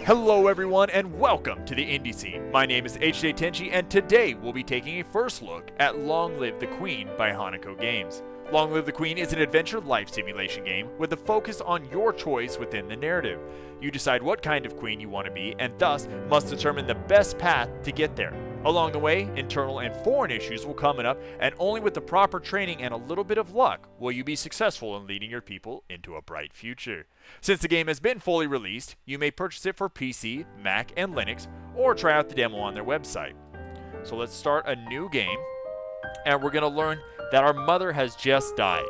Hello everyone and welcome to the Indie Scene. My name is HJ Tenchi and today we'll be taking a first look at Long Live the Queen by Hanako Games. Long Live the Queen is an adventure life simulation game with a focus on your choice within the narrative. You decide what kind of queen you want to be and thus must determine the best path to get there. Along the way, internal and foreign issues will come up, and only with the proper training and a little bit of luck will you be successful in leading your people into a bright future. Since the game has been fully released, you may purchase it for PC, Mac, and Linux, or try out the demo on their website. So let's start a new game, and we're going to learn that our mother has just died.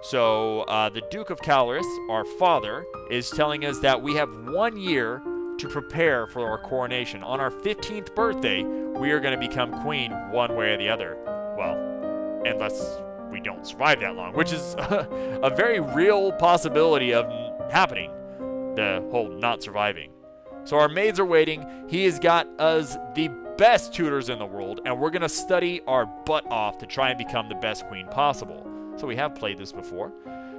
So the Duke of Calorus, our father, is telling us that we have 1 year to prepare for our coronation. On our 15th birthday, we are going to become queen one way or the other. Well, unless we don't survive that long, which is a very real possibility of happening, the whole not surviving. So our maids are waiting. He has got us the best tutors in the world, and we're going to study our butt off to try and become the best queen possible. So we have played this before.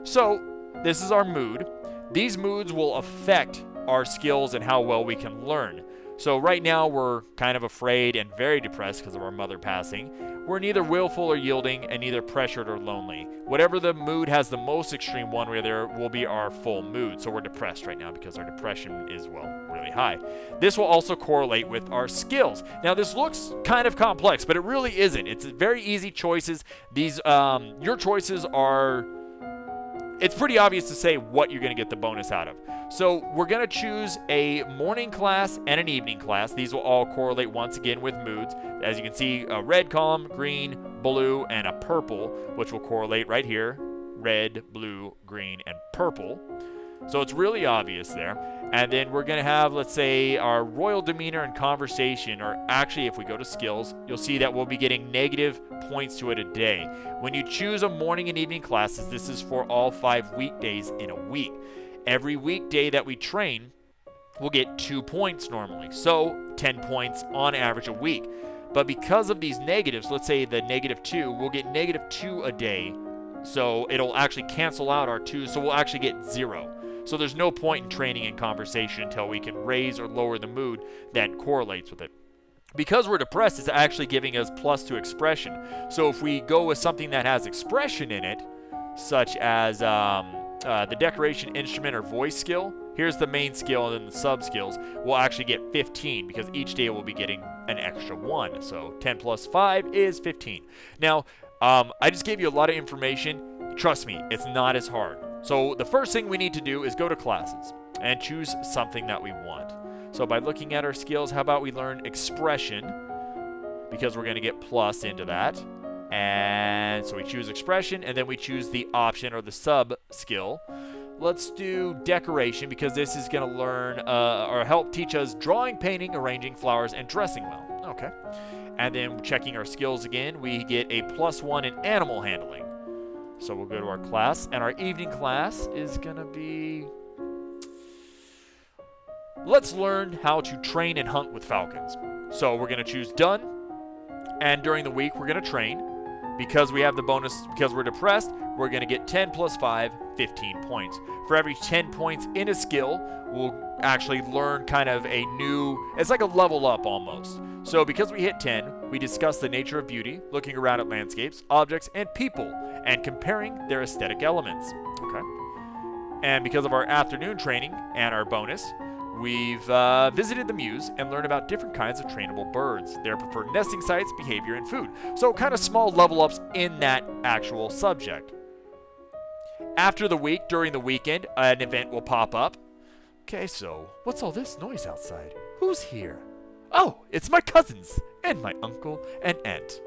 So this is our mood. These moods will affect our skills and how well we can learn. So right now we're kind of afraid and very depressed because of our mother passing. We're neither willful or yielding and neither pressured or lonely. Whatever the mood has the most extreme one way there will be our full mood. So we're depressed right now because our depression is, well, really high. This will also correlate with our skills. Now this looks kind of complex, but it really isn't. It's very easy choices. These your choices are, it's pretty obvious to say what you're going to get the bonus out of. So we're going to choose a morning class and an evening class. These will all correlate once again with moods. As you can see, a red column, green, blue, and a purple, which will correlate right here. Red, blue, green, and purple. So it's really obvious there. And then we're going to have, let's say, our royal demeanor and conversation, or actually if we go to skills, you'll see that we'll be getting negative points to it a day. When you choose a morning and evening classes, this is for all 5 weekdays in a week. Every weekday that we train, we'll get 2 points normally. So 10 points on average a week. But because of these negatives, let's say the -2, we'll get -2 a day. So it'll actually cancel out our 2, so we'll actually get 0. So there's no point in training and conversation until we can raise or lower the mood that correlates with it. Because we're depressed, it's actually giving us +2 expression. So if we go with something that has expression in it, such as the decoration, instrument, or voice skill, here's the main skill and then the sub skills, we'll actually get 15 because each day we'll be getting an extra 1. So 10 plus 5 is 15. Now, I just gave you a lot of information. Trust me, it's not as hard. So the first thing we need to do is go to classes and choose something that we want. So by looking at our skills, how about we learn expression, because we're going to get plus into that. And so we choose expression, and then we choose the option or the sub skill. Let's do decoration, because this is going to learn or help teach us drawing, painting, arranging flowers, and dressing well. Okay. And then checking our skills again, we get a +1 in animal handling. So we'll go to our class, and our evening class is going to be, let's learn how to train and hunt with falcons. So we're going to choose done, and during the week we're going to train. Because we have the bonus, because we're depressed, we're going to get 10 plus 5, 15 points. For every 10 points in a skill, we'll actually learn kind of a new, it's like a level up almost. So because we hit 10, we discuss the nature of beauty, looking around at landscapes, objects, and people, and comparing their aesthetic elements. Okay. And because of our afternoon training and our bonus, we've visited the Muse and learned about different kinds of trainable birds, their preferred nesting sites, behavior, and food. So kind of small level ups in that actual subject. After the week, during the weekend, an event will pop up. Okay, so what's all this noise outside? Who's here? Oh, it's my cousins and my uncle and aunt.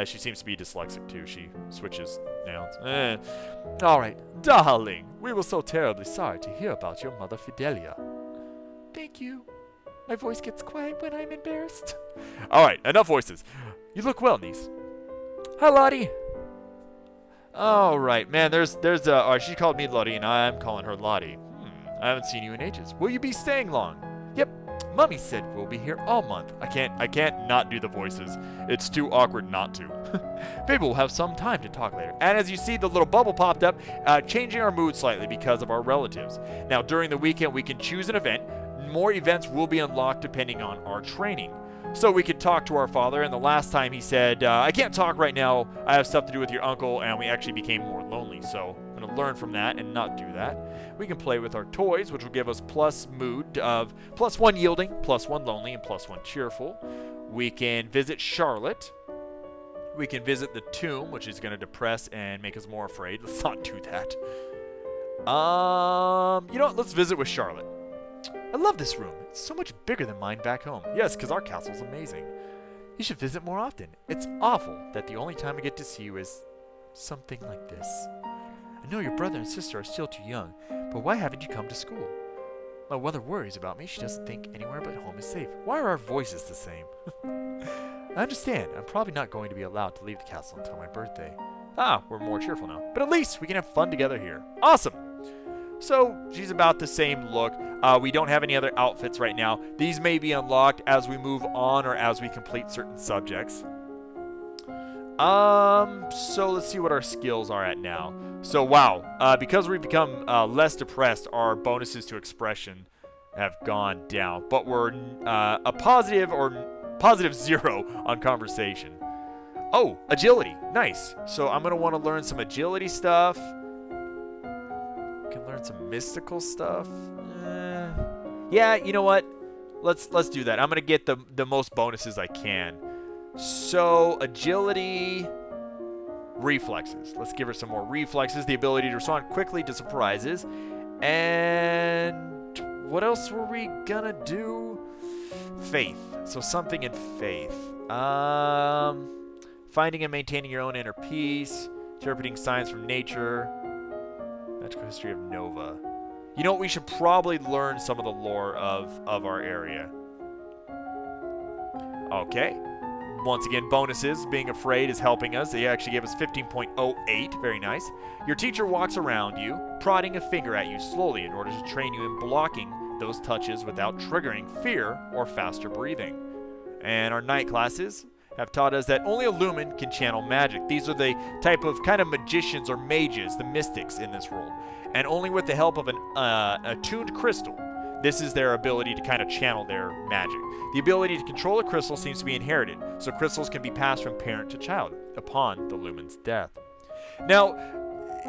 She seems to be dyslexic too. She switches nouns. All right, darling, we were so terribly sorry to hear about your mother Fidelia. Thank you. My voice gets quiet when I'm embarrassed. All right, enough voices. You look well, niece. Hi, Lottie. All right, man, she called me Lottie, and I'm calling her Lottie. I haven't seen you in ages. Will you be staying long? Yep. Mommy said we'll be here all month. I can't not do the voices. It's too awkward not to. Maybe we'll have some time to talk later. And as you see, the little bubble popped up, changing our mood slightly because of our relatives. Now, during the weekend, we can choose an event. More events will be unlocked depending on our training. So we could talk to our father, and the last time he said, I can't talk right now, I have stuff to do with your uncle, and we actually became more lonely. So I'm going to learn from that and not do that. We can play with our toys, which will give us plus mood of +1 yielding, +1 lonely, and +1 cheerful. We can visit Charlotte. We can visit the tomb, which is going to depress and make us more afraid. Let's not do that. You know what? Let's visit with Charlotte. I love this room. It's so much bigger than mine back home. Yes, because our castle's amazing. You should visit more often. It's awful that the only time I get to see you is something like this. I know your brother and sister are still too young, but why haven't you come to school? My mother worries about me. She doesn't think anywhere but home is safe. Why are our voices the same? I understand. I'm probably not going to be allowed to leave the castle until my birthday. Ah, we're more cheerful now. But at least we can have fun together here. Awesome! So, she's about the same look. We don't have any other outfits right now. These may be unlocked as we move on or as we complete certain subjects. So let's see what our skills are at now. So, wow. Because we've become less depressed, our bonuses to expression have gone down. But we're a positive or +0 on conversation. Oh, agility. Nice. So I'm going to want to learn some agility stuff. Can learn some mystical stuff. Yeah, you know what? Let's do that. I'm going to get the most bonuses I can. So, agility, reflexes. Let's give her some more reflexes. The ability to respond quickly to surprises. And what else were we going to do? Faith. So something in faith. Finding and maintaining your own inner peace. Interpreting signs from nature. Magical history of Nova. You know what? We should probably learn some of the lore of our area. Okay. Once again, bonuses. Being afraid is helping us. They actually gave us 15.08. Very nice. Your teacher walks around you, prodding a finger at you slowly in order to train you in blocking those touches without triggering fear or faster breathing. And our night classes have taught us that only a lumen can channel magic. These are the type of kind of magicians or mages, the mystics in this world. And only with the help of an attuned crystal. This is their ability to kind of channel their magic. The ability to control a crystal seems to be inherited, so crystals can be passed from parent to child upon the lumen's death. Now,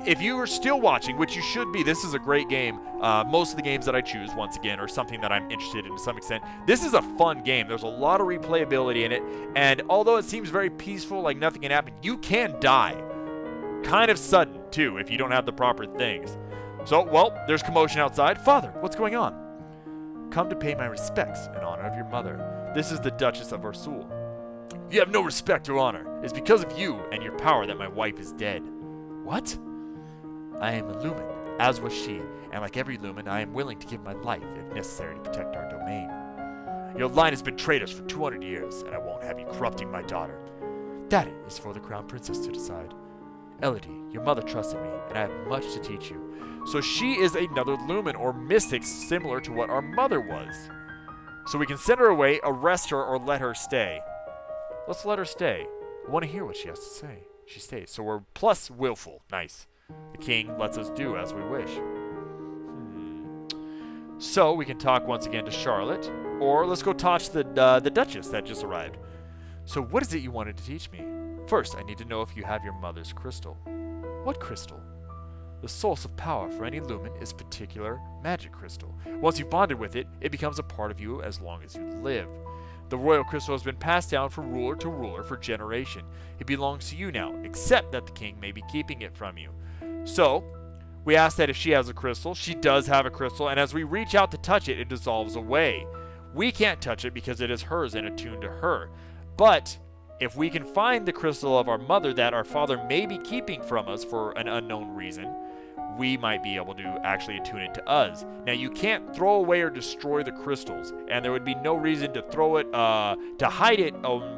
if you are still watching, which you should be, this is a great game. Most of the games that I choose, once again, are something that I'm interested in to some extent. This is a fun game. There's a lot of replayability in it, and although it seems very peaceful, like nothing can happen, you can die. Kind of sudden, too, if you don't have the proper things. So, well, there's commotion outside. Father, what's going on? Come to pay my respects in honor of your mother. This is the Duchess of Ursel. You have no respect or honor. It's because of you and your power that my wife is dead. What? I am a lumen, as was she, and like every lumen, I am willing to give my life if necessary to protect our domain. Your line has betrayed us for 200 years, and I won't have you corrupting my daughter. That is for the crown princess to decide. Elodie, your mother trusted me, and I have much to teach you. So she is another lumen or mystic similar to what our mother was. So we can send her away, arrest her, or let her stay. Let's let her stay. I want to hear what she has to say. She stays. So we're plus willful. Nice. The king lets us do as we wish. So we can talk once again to Charlotte. Or let's go talk to the Duchess that just arrived. So what is it you wanted to teach me? First, I need to know if you have your mother's crystal. What crystal? The source of power for any lumen is particular magic crystal. Once you've bonded with it, it becomes a part of you as long as you live. The royal crystal has been passed down from ruler to ruler for generation. It belongs to you now, except that the king may be keeping it from you. So, we ask that if she has a crystal, she does have a crystal, and as we reach out to touch it, it dissolves away. We can't touch it because it is hers and attuned to her. But if we can find the crystal of our mother that our father may be keeping from us for an unknown reason, we might be able to actually attune it to us. Now, you can't throw away or destroy the crystals, and there would be no reason to throw it, to hide it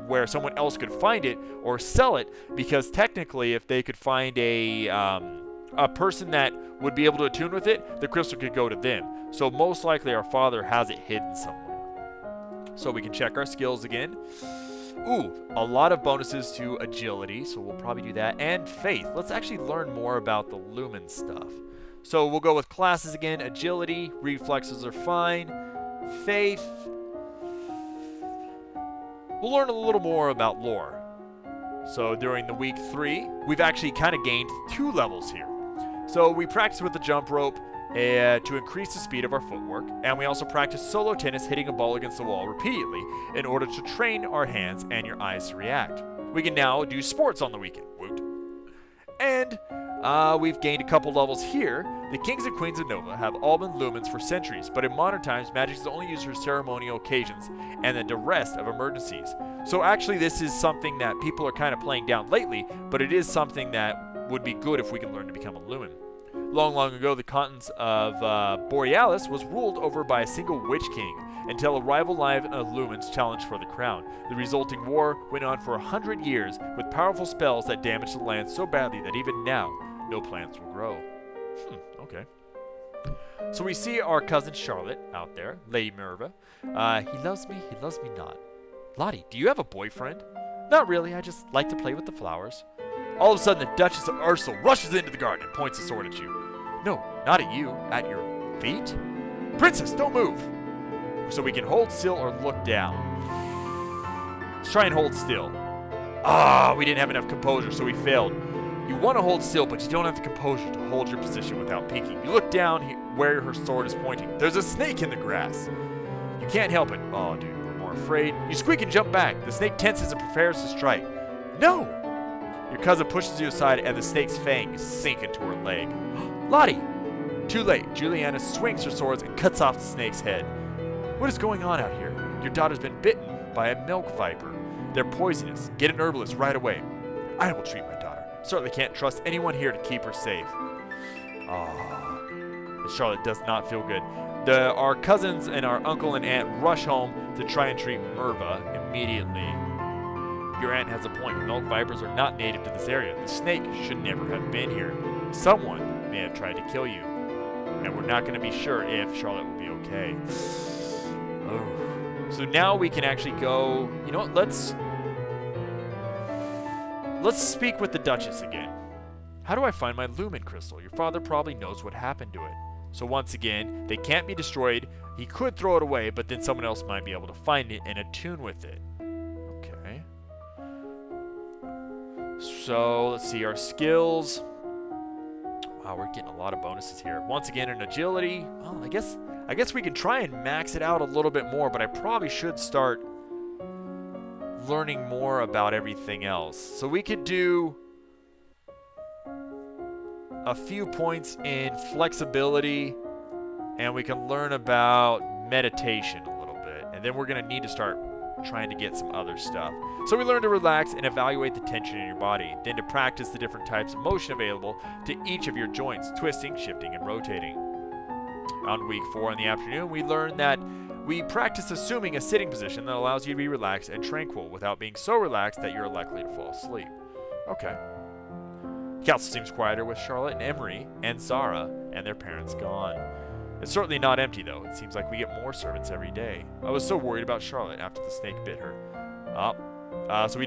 where someone else could find it or sell it, because technically, if they could find a person that would be able to attune with it, the crystal could go to them. So most likely, our father has it hidden somewhere. So we can check our skills again. Ooh, a lot of bonuses to agility, so we'll probably do that. And faith. Let's actually learn more about the lumen stuff. So we'll go with classes again. Agility, reflexes are fine. Faith. We'll learn a little more about lore. So during the week 3, we've actually kind of gained 2 levels here. So we practice with the jump rope to increase the speed of our footwork, and we also practice solo tennis, hitting a ball against the wall repeatedly in order to train our hands and your eyes to react. We can now do sports on the weekend. Woot. And we've gained a couple levels here. The kings and queens of Nova have all been lumens for centuries, but in modern times, magic is only used for ceremonial occasions and then the rest of emergencies. So actually, this is something that people are kind of playing down lately, but it is something that would be good if we can learn to become a lumen. Long, long ago, the continent of Borealis was ruled over by a single witch king until a rival line of lumens challenged for the crown. The resulting war went on for 100 years with powerful spells that damaged the land so badly that even now, no plants will grow. Okay. So we see our cousin Charlotte out there, Lady Merva. He loves me not. Lottie, do you have a boyfriend? Not really, I just like to play with the flowers. All of a sudden, the Duchess of Ursel rushes into the garden and points a sword at you. No, not at you, at your feet? Princess, don't move! So we can hold still or look down. Let's try and hold still. We didn't have enough composure, so we failed. You want to hold still, but you don't have the composure to hold your position without peeking. You look down where her sword is pointing. There's a snake in the grass. You can't help it. Oh, dude, we're more afraid. You squeak and jump back. The snake tenses and prepares to strike. No! Your cousin pushes you aside, and the snake's fangs sink into her leg. Lottie! Too late. Juliana swings her swords and cuts off the snake's head. What is going on out here? Your daughter's been bitten by a milk viper. They're poisonous. Get an herbalist right away. I will treat my daughter. Certainly can't trust anyone here to keep her safe. Charlotte does not feel good. Our cousins and our uncle and aunt rush home to try and treat Merva immediately. Your aunt has a point. Milk vipers are not native to this area. The snake should never have been here. Someone may have tried to kill you. And we're not going to be sure if Charlotte will be okay. So now we can actually go... You know what? Let's speak with the Duchess again. How do I find my lumen crystal? Your father probably knows what happened to it. So once again, they can't be destroyed. He could throw it away, but then someone else might be able to find it and attune with it. Okay. So let's see our skills. Wow, we're getting a lot of bonuses here. Once again, in agility. Oh, I guess we can try and max it out a little bit more, but I probably should start learning more about everything else. So we could do a few points in flexibility, and we can learn about meditation a little bit, and then we're going to need to start trying to get some other stuff. So we learn to relax and evaluate the tension in your body, then to practice the different types of motion available to each of your joints, twisting, shifting, and rotating. On week 4 in the afternoon, we learn that we practice assuming a sitting position that allows you to be relaxed and tranquil without being so relaxed that you're likely to fall asleep. Okay. Council seems quieter with Charlotte and Emery and Zara and their parents gone. It's certainly not empty, though. It seems like we get more servants every day. I was so worried about Charlotte after the snake bit her. So we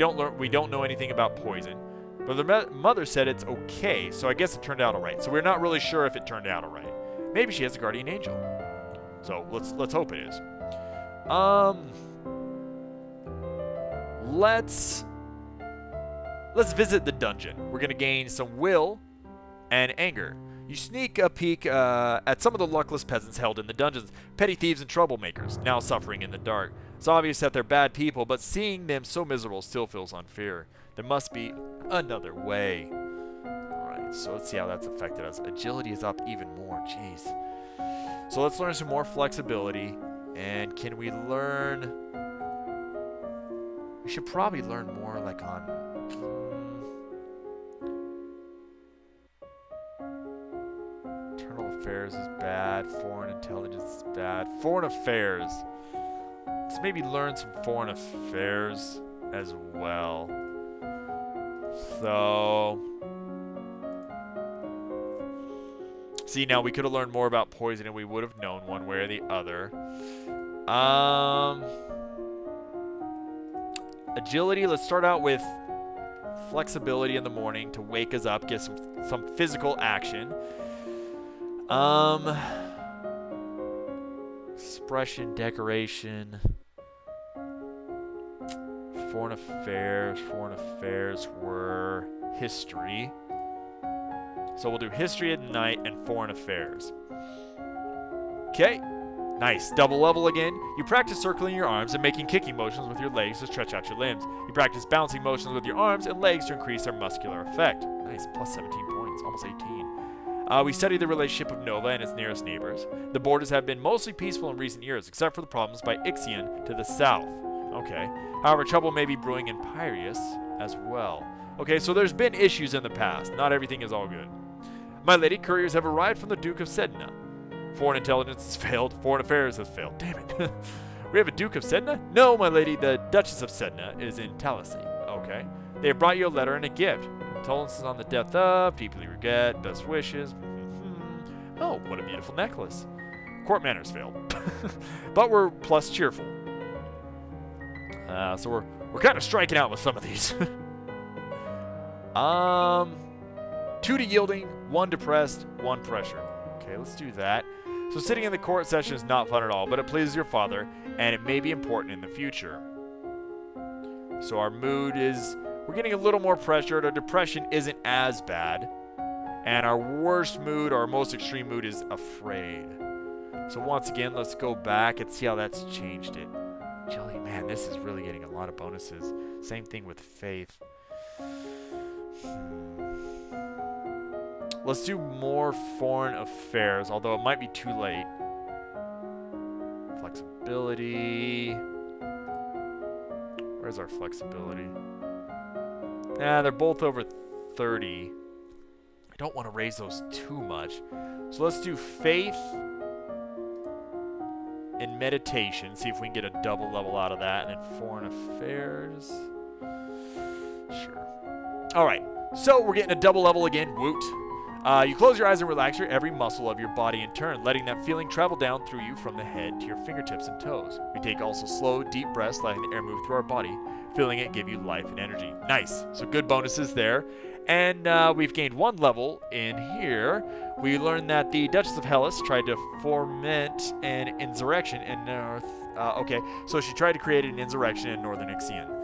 don't know anything about poison. But the mother said it's okay, so I guess it turned out all right. So we're not really sure if it turned out all right. Maybe she has a guardian angel. So let's hope it is. Let's visit the dungeon. We're going to gain some will and anger. You sneak a peek at some of the luckless peasants held in the dungeons, petty thieves and troublemakers, now suffering in the dark. It's obvious that they're bad people, but seeing them so miserable still feels unfair. There must be another way. Alright, so let's see how that's affected us. Agility is up even more, jeez. So let's learn some more flexibility. And can we learn... We should probably learn more like on... Internal affairs is bad. Foreign intelligence is bad. Foreign affairs. Let's maybe learn some foreign affairs as well. So... See, now we could have learned more about poison and we would have known one way or the other. Agility, let's start out with flexibility in the morning to wake us up, get some physical action. Expression, decoration. Foreign affairs were history. So we'll do history at night and foreign affairs. Okay. Nice. Double level again. You practice circling your arms and making kicking motions with your legs to stretch out your limbs. You practice bouncing motions with your arms and legs to increase their muscular effect. Nice. Plus 17 points. Almost 18. We study the relationship of Nova and its nearest neighbors. The borders have been mostly peaceful in recent years, except for the problems by Ixion to the south. Okay. However, trouble may be brewing in Piraeus as well. Okay, so there's been issues in the past. Not everything is all good. My lady, couriers have arrived from the Duke of Sedna. Foreign intelligence has failed. Foreign affairs has failed. Damn it. We have a Duke of Sedna? No, my lady, the Duchess of Sedna is in Talasy. Okay. They have brought you a letter and a gift. Condolences on the death of, people you regret, best wishes. Oh, what a beautiful necklace. Court manners failed. But we're plus cheerful. So we're kind of striking out with some of these. 2 to yielding, 1 depressed, 1 pressure. Okay, let's do that. So sitting in the court session is not fun at all, but it pleases your father, and it may be important in the future. So our mood is, we're getting a little more pressured. Our depression isn't as bad. And our worst mood, our most extreme mood, is afraid. So once again, let's go back and see how that's changed it. Jelly, man, this is really getting a lot of bonuses. Same thing with faith. Let's do more foreign affairs, although it might be too late. Flexibility. Where's our flexibility? Nah, they're both over 30. I don't want to raise those too much. So let's do faith and meditation. See if we can get a double level out of that. And then foreign affairs. Sure. All right. So we're getting a double level again. Woot. You close your eyes and relax every muscle of your body in turn, letting that feeling travel down through you from the head to your fingertips and toes. We take also slow, deep breaths, letting the air move through our body, feeling it give you life and energy. Nice. So good bonuses there. And we've gained 1 level in here. We learned that the Duchess of Hellas tried to foment an insurrection in North... okay, so she tried to create an insurrection in northern Ixion.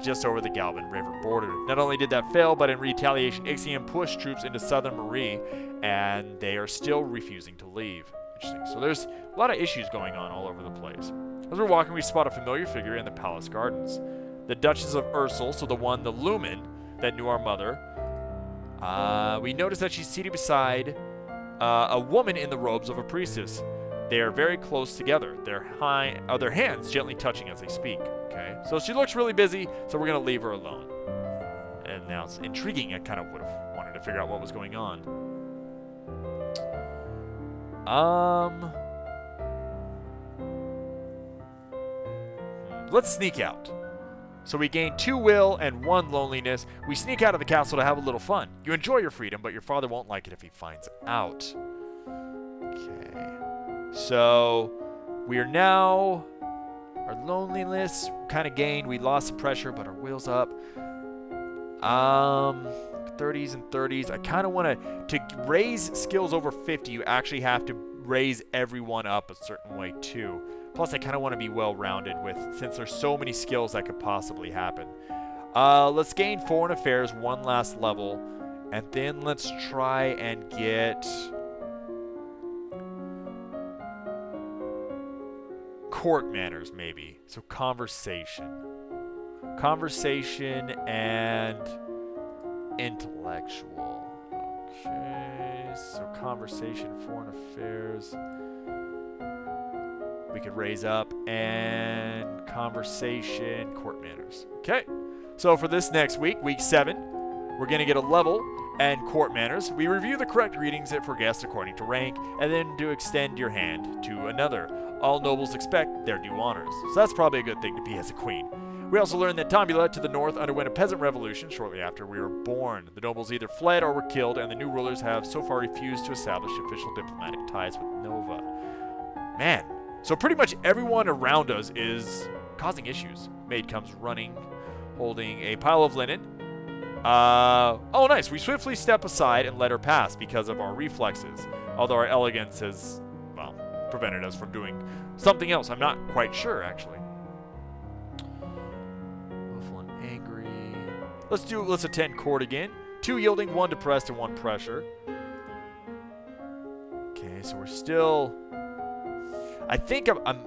Just over the Galvan River border. Not only did that fail, but in retaliation, Ixion pushed troops into southern Marie, and they are still refusing to leave. Interesting. So there's a lot of issues going on all over the place. As we're walking, we spot a familiar figure in the palace gardens. The Duchess of Ursel, so the lumen that knew our mother. We notice that she's seated beside a woman in the robes of a priestess. They are very close together, their hands gently touching as they speak. Okay, so she looks really busy, so we're going to leave her alone. And now it's intriguing. I kind of would have wanted to figure out what was going on. Let's sneak out. So we gain 2 will and 1 loneliness. We sneak out of the castle to have a little fun. You enjoy your freedom, but your father won't like it if he finds out. Okay. So we are now... Our loneliness kind of gained. We lost some pressure, but our will's up. 30s and 30s. I kind of want to raise skills over 50. You actually have to raise everyone up a certain way too. Plus, I kind of want to be well-rounded since there's so many skills that could possibly happen. Let's gain foreign affairs 1 last level, and then let's try and get court manners, maybe. So conversation and intellectual. Okay, so conversation, foreign affairs. We could raise up, and conversation, court manners. Okay, so for this next week, week 7, we're going to get a level and court manners. We review the correct readings for guests according to rank, and then to extend your hand to another. All nobles expect their due honors, so that's probably a good thing to be as a queen. We also learned that Tambula to the north underwent a peasant revolution shortly after we were born. The nobles either fled or were killed, and the new rulers have so far refused to establish official diplomatic ties with Nova. Man, so pretty much everyone around us is causing issues. Maid comes running, holding a pile of linen. Oh nice, we swiftly step aside and let her pass because of our reflexes, although our elegance has, well, prevented us from doing something else. I'm not quite sure, actually. Willful and angry. Let's attend court again. 2 yielding, 1 depressed, and 1 pressure. Okay, so we're still... I think I'm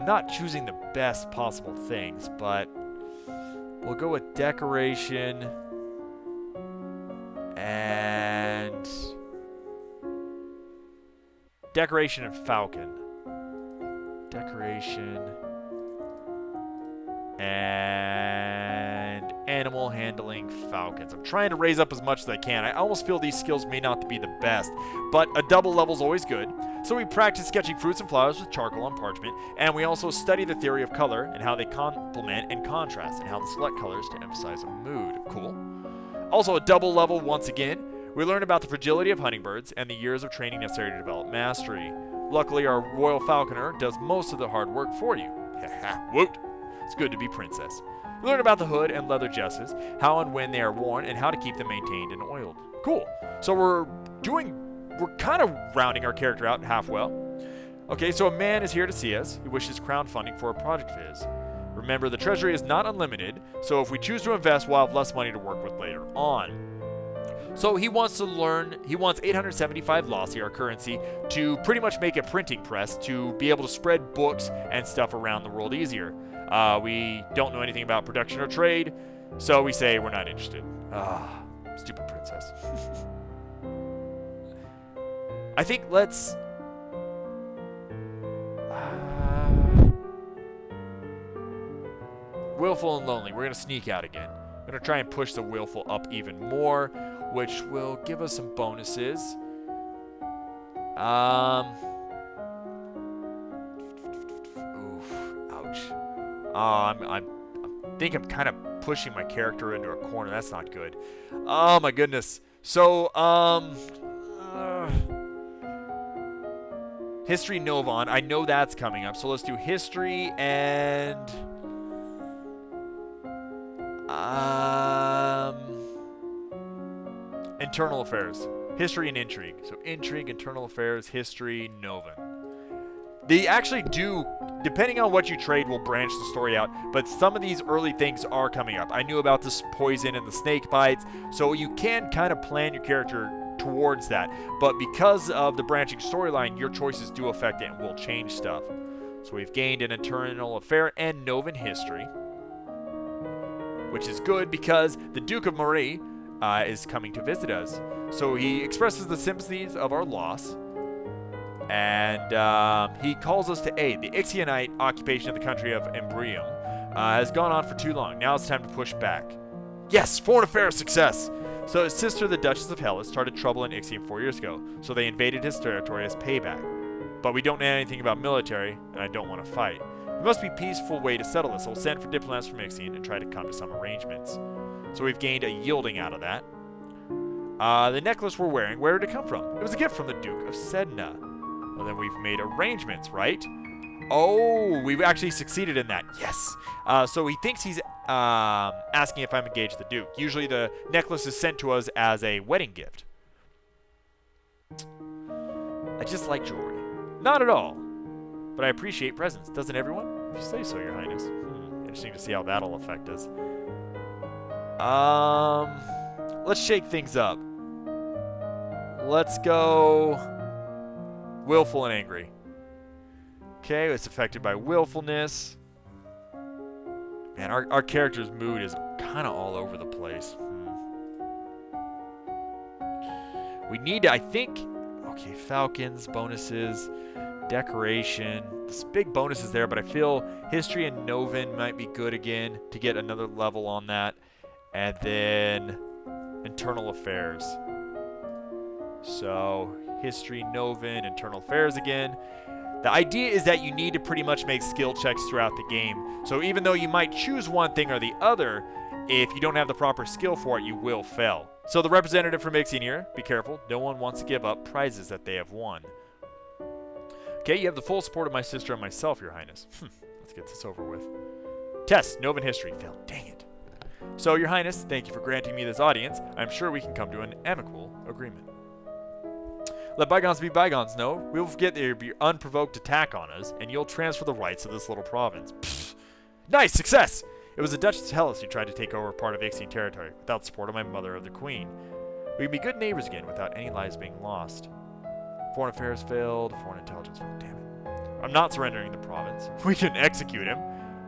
not choosing the best possible things, but we'll go with decoration and falcon. Decoration and animal handling falcons. I'm trying to raise up as much as I can. I almost feel these skills may not be the best, but a double level is always good. So we practice sketching fruits and flowers with charcoal on parchment, and we also study the theory of color and how they complement and contrast, and how to select colors to emphasize a mood. Cool. Also a double level once again. We learn about the fragility of hummingbirds and the years of training necessary to develop mastery. Luckily, our royal falconer does most of the hard work for you. Haha, woot! It's good to be princess. We learn about the hood and leather jesses, how and when they are worn, and how to keep them maintained and oiled. Cool. So we're kind of rounding our character out half well. Okay, so a man is here to see us. He wishes crowdfunding for a project of his. Remember, the treasury is not unlimited, so if we choose to invest, we'll have less money to work with later on. So he wants 875 Lossi, our currency, to pretty much make a printing press to be able to spread books and stuff around the world easier. We don't know anything about production or trade, so we say we're not interested. Ah, stupid princess. I think let's... Willful and lonely. We're going to sneak out again. We're going to try and push the willful up even more, which will give us some bonuses. Oof. Ouch. I think I'm kind of pushing my character into a corner. That's not good. Oh, my goodness. So, History Novon. I know that's coming up. So let's do history and... internal affairs. History and intrigue. So intrigue, internal affairs, history, Novan. They actually do, depending on what you trade, will branch the story out, but some of these early things are coming up. I knew about this poison and the snake bites, so you can kind of plan your character towards that. But because of the branching storyline, your choices do affect it and will change stuff. So we've gained an internal affair and Novan history, which is good because the Duke of Marie is coming to visit us. So he expresses the sympathies of our loss, and he calls us to aid. The Ixionite occupation of the country of Embrium has gone on for too long. Now it's time to push back. Yes, foreign affairs success! So his sister, the Duchess of Ursel, started trouble in Ixion 4 years ago, so they invaded his territory as payback. But we don't know anything about military, and I don't want to fight. There must be a peaceful way to settle this, so we'll send for diplomats from Ixion and try to come to some arrangements. So we've gained a yielding out of that. The necklace we're wearing, where did it come from? It was a gift from the Duke of Sedna. Well, then we've made arrangements, right? Oh, we've actually succeeded in that. Yes. So he thinks he's asking if I'm engaged to the Duke. Usually the necklace is sent to us as a wedding gift. I just like jewelry. Not at all. But I appreciate presents. Doesn't everyone? If you say so, Your Highness. Interesting to see how that'll affect us. Let's shake things up. Let's go willful and angry. Okay, it's affected by willfulness. Man, our character's mood is kind of all over the place. We need to, I think... Okay, falcons, bonuses, decoration. This big bonus is there, but I feel history and Novan might be good again to get another level on that. And then internal affairs. So history, Novan, internal affairs again. The idea is that you need to pretty much make skill checks throughout the game. So even though you might choose one thing or the other, if you don't have the proper skill for it, you will fail. So the representative from Ixion here, be careful. No one wants to give up prizes that they have won. Okay, you have the full support of my sister and myself, Your Highness. Let's get this over with. Test, Novan history. Failed. Dang it. So, Your Highness, thank you for granting me this audience. I'm sure we can come to an amicable agreement. Let bygones be bygones, no? We'll forget there'll be unprovoked attack on us, and you'll transfer the rights of this little province. Pfft. Nice success! It was the Duchess of Ursel who tried to take over part of Ixian territory without support of my mother of the Queen. We can be good neighbors again without any lives being lost. Foreign affairs failed, foreign intelligence failed, damn it. I'm not surrendering the province. We can execute him.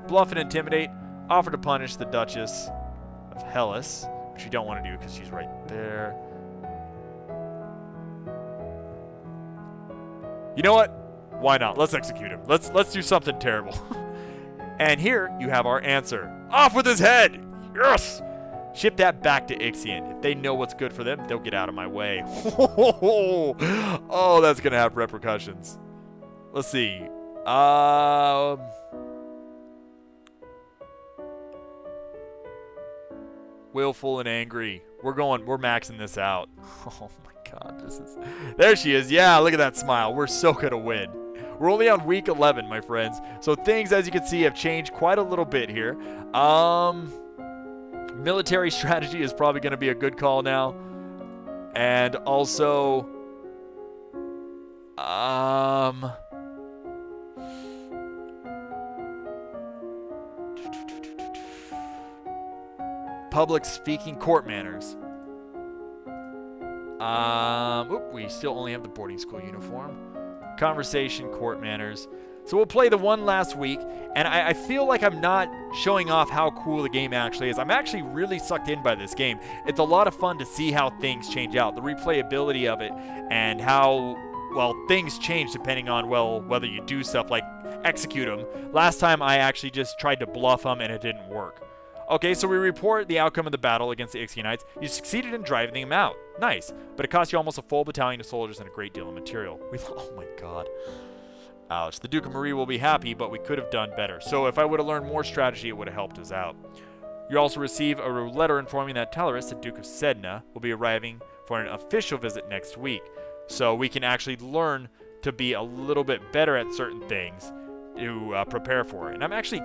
Bluff and intimidate. Offer to punish the Duchess of Hellas, which we don't want to do because she's right there. You know what? Why not? Let's execute him. Let's do something terrible. And here you have our answer. Off with his head! Yes! Ship that back to Ixian. If they know what's good for them, they'll get out of my way. Oh, that's gonna have repercussions. Let's see. Willful and angry. We're maxing this out. Oh my god, this is... There she is. Yeah, look at that smile. We're so gonna win. We're only on week 11, my friends. So things, as you can see, have changed quite a little bit here. Military strategy is probably going to be a good call now. And also... public speaking, court manners. We still only have the boarding school uniform. Conversation, court manners. So we'll play the one last week, and I feel like I'm not showing off how cool the game actually is. I'm actually really sucked in by this game. It's a lot of fun to see how things change out, the replayability of it, and how, well, things change depending on, well, whether you do stuff like execute them. Last time I actually just tried to bluff them, and it didn't work. Okay, so we report the outcome of the battle against the Ixianites. You succeeded in driving them out. Nice, but it cost you almost a full battalion of soldiers and a great deal of material. Oh my god. Ouch. The Duke of Marie will be happy, but we could have done better. So if I would have learned more strategy, it would have helped us out. You also receive a letter informing that Tellerus, the Duke of Sedna, will be arriving for an official visit next week. So we can actually learn to be a little bit better at certain things to prepare for it. And I'm actually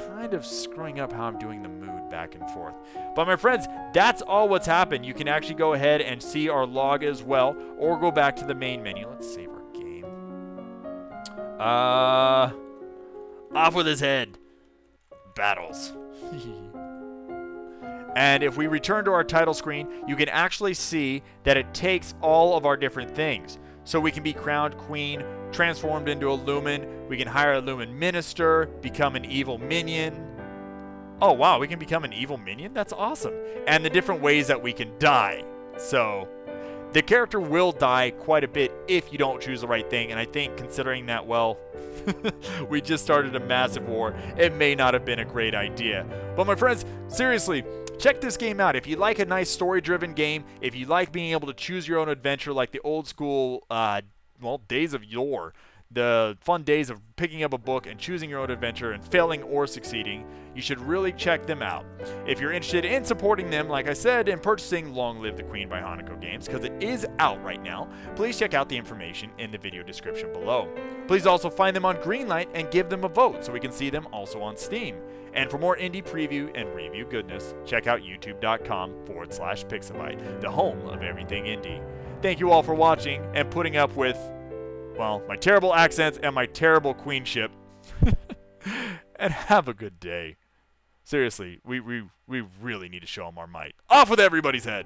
kind of screwing up how I'm doing the mood back and forth. But my friends, that's all what's happened. You can actually go ahead and see our log as well, or go back to the main menu. Let's save our game. Off with his head. Battles. And if we return to our title screen, you can actually see that it takes all of our different things. So we can be crowned queen, transformed into a lumen, we can hire a lumen minister, become an evil minion. Oh wow, we can become an evil minion? That's awesome. And the different ways that we can die. So the character will die quite a bit if you don't choose the right thing, and I think considering that, well, we just started a massive war, it may not have been a great idea. But my friends, seriously, check this game out. If you like a nice story-driven game, if you like being able to choose your own adventure like the old school, well, days of yore, the fun days of picking up a book and choosing your own adventure and failing or succeeding, you should really check them out. If you're interested in supporting them, like I said, and purchasing Long Live the Queen by Hanako Games, because it is out right now, please check out the information in the video description below. Please also find them on Greenlight and give them a vote so we can see them also on Steam. And for more indie preview and review goodness, check out youtube.com/Pixabite, the home of everything indie. Thank you all for watching and putting up with, well, my terrible accents and my terrible queenship. And have a good day. Seriously, we really need to show them our might. Off with everybody's head!